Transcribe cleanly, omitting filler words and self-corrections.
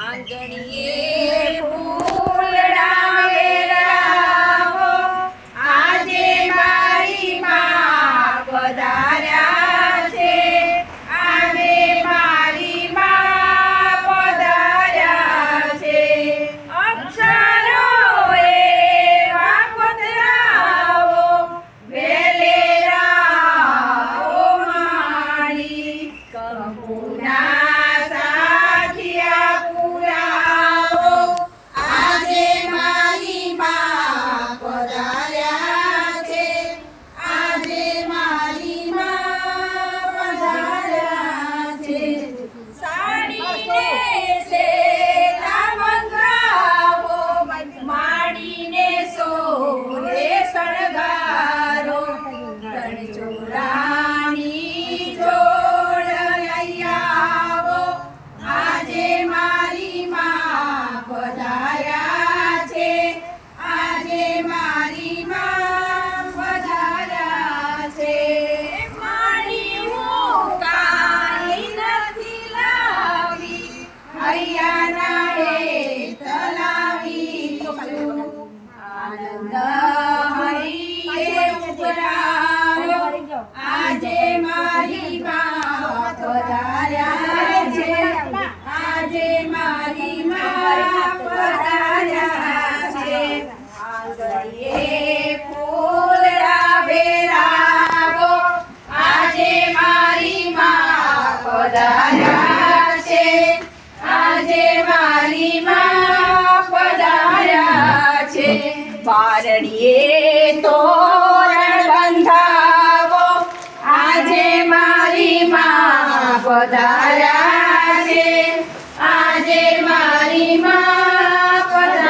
આંગણીએ ફૂલડા વેરાવો, આજે મારી માં પધાર્યા છે, આજે મારી માં પધાર્યા છે. અક્ષરો એવા કોતરાવો, વેલેરાઓ મારી, કંકુના સાથિયા પુરાવો, આજે મારી માં પધાર્યા છે, આજે મારી માં પધાર્યા છે. સાડીને સેલા મંગાવો, માડીને સોરે શણગારો, રણછોડાની જોડ લઈ આવો, આજે મારી માં પધાર્યા છે, આજે મારી માં પધાર્યા છે. માડી હું કાંઈ નથી લાવી, હૈયાના હેત લાવી છું. આનંદ હૈયે ઉભરાવો, આજે મારી માં પધાર્યા છે, આજે મારી માં પધાર્યા છે. આંગણીએ ફૂલડા વેરાવો, આજે મારી માં પધાર્યા છે, આજે મારી માં પધાર્યા છે. બારડીએ તોરણ બંધાવો, આજે મારી માં પધાર્યા